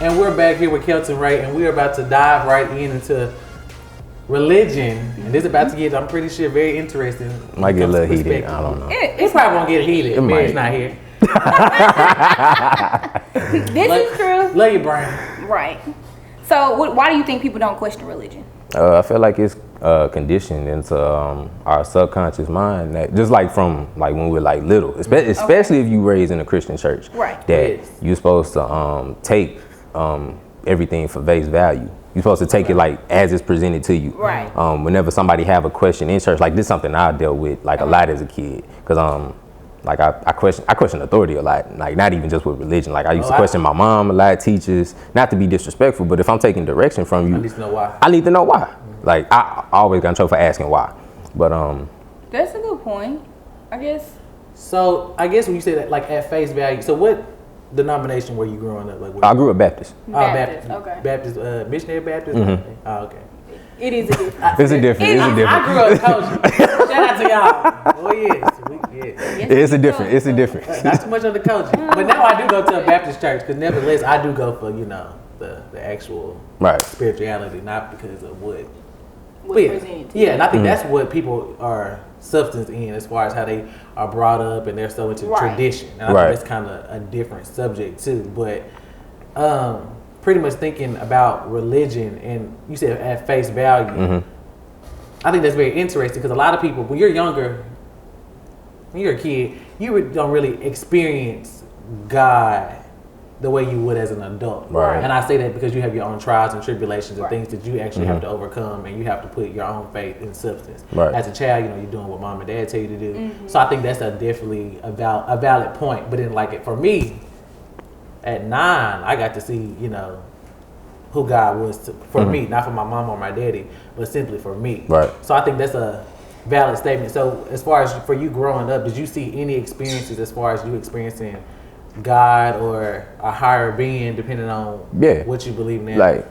And we're back here with Kelton Ray, and we're about to dive right into religion. And this is about to get, I'm pretty sure, very interesting. Might get a little heated. I don't know. It probably won't get heated. Mary's not here. This is true. Love you, Brian. Right. So, why do you think people don't question religion? I feel like it's conditioned into our subconscious mind, that just like from like when we're like little, especially if you raised in a Christian church, right? That you're supposed to take everything for face value. You're supposed to take it like as it's presented to you. Right. Whenever somebody have a question in church, like this is something I dealt with like a lot as a kid, because like I question authority a lot, like not even just with religion. Like I used to question my mom a lot, teachers, not to be disrespectful, but if I'm taking direction from you, I need to know why. I need to know why. Like I always got in trouble for asking why. But that's a good point, I guess. So I guess when you say that, like at face value, so what denomination were you growing up? Like, I grew up Baptist. Baptist, okay. Baptist, missionary Baptist. Mm-hmm. Oh, okay. It is a difference. It's a difference. I grew up coaching. Shout out to y'all. Oh yes. It's a difference. It's a difference. Not too much on the coaching, but now I do go to a Baptist church because nevertheless I do go for the actual spirituality, not because of what. Presented to yeah, and I think that's what people are substance in as far as how they are brought up and they're so into tradition. And I think that's kind of a different subject too. But pretty much thinking about religion, and you said at face value, I think that's very interesting because a lot of people, when you're younger, when you're a kid, you don't really experience God the way you would as an adult. Right. And I say that because you have your own trials and tribulations and things that you actually have to overcome, and you have to put your own faith in substance. Right. As a child, you're doing what mom and dad tell you to do. So I think that's definitely a valid point. But then like for me, at 9, I got to see, who God was for me, not for my mom or my daddy, but simply for me. Right. So I think that's a valid statement. So as far as for you growing up, did you see any experiences as far as you experiencing God or a higher being, depending on what you believe in? Like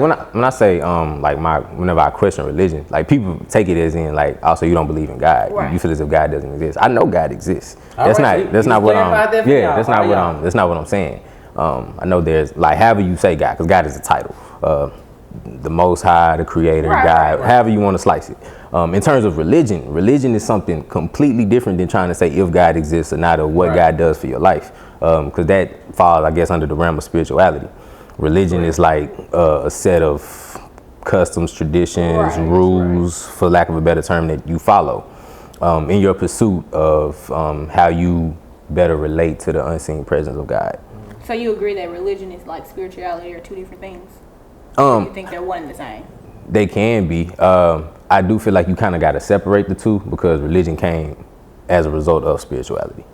when I say whenever I question religion, like people take it as in like, also you don't believe in God. Right. You feel as if God doesn't exist. I know God exists. That's right, not what I'm saying. I know there's like however you say God, because God is a title. The Most High, the Creator, God, however you want to slice it. In terms of religion is something completely different than trying to say if God exists or not, or what God does for your life. Because that falls, I guess, under the realm of spirituality. Religion is like a set of customs, traditions, rules, for lack of a better term, that you follow in your pursuit of how you better relate to the unseen presence of God. So you agree that religion is like spirituality are two different things? You think they're one and the same? They can be. I do feel like you kind of got to separate the two, because religion came as a result of spirituality.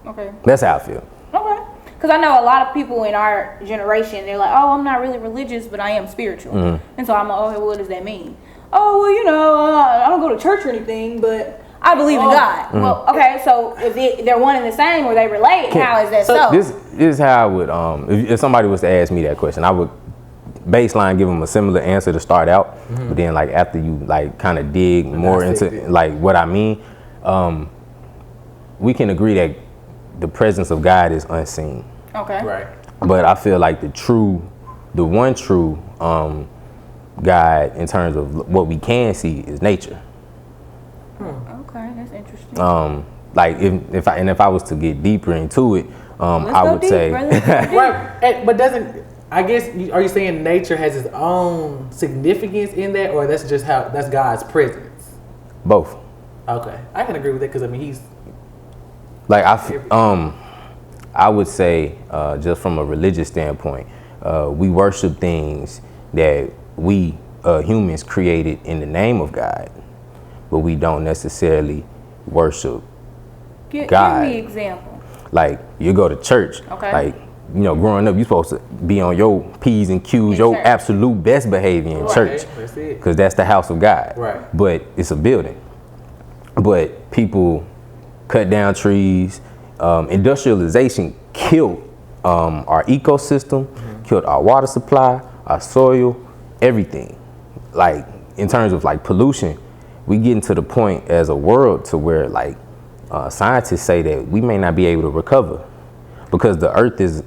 Okay. That's how I feel. Okay. Because I know a lot of people in our generation, they're like, oh, I'm not really religious, but I am spiritual. And so I'm like, okay, well, what does that mean? Oh, well, I don't go to church or anything, but I believe in God. Well, okay, so if they're one and the same, or they relate, how is that so? This is how I would, if somebody was to ask me that question, I would baseline give them a similar answer to start out, but then like after you like kind of dig more into like what I mean, we can agree that the presence of God is unseen. Okay. Right. But I feel like the one true God in terms of what we can see is nature. Okay, that's interesting. Like if I was to get deeper into it, I would say right. But are you saying nature has its own significance in that, or that's just that's God's presence? Both. Okay, I can agree with that, because I mean he's like I would say just from a religious standpoint, we worship things that we humans created in the name of God, but we don't necessarily worship God. Give me an example. Like you go to church, like growing up, you're supposed to be on your P's and Q's, your absolute best behavior in church, because that's the house of God. Right. But it's a building. But people cut down trees. Industrialization killed our ecosystem, killed our water supply, our soil, everything. Like in terms of like pollution, we getting to the point as a world to where like scientists say that we may not be able to recover because the earth is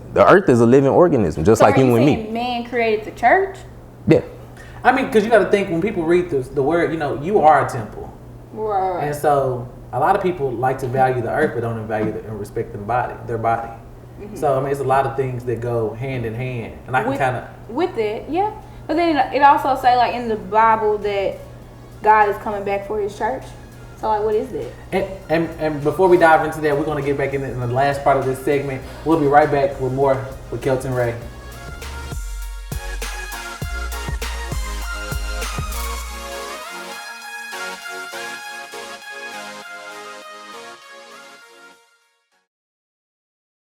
a living organism, just like you and me. Man created the church. Yeah. I mean, because you got to think when people read the word, you are a temple. Right. And so a lot of people like to value the earth, but don't value and respect their body. Mm-hmm. So I mean, it's a lot of things that go hand in hand, and I can kind of with it, yeah. But then it also say like in the Bible that God is coming back for His church. So like, what is that? And before we dive into that, we're going to get back in the last part of this segment. We'll be right back with more with Kelton Ray.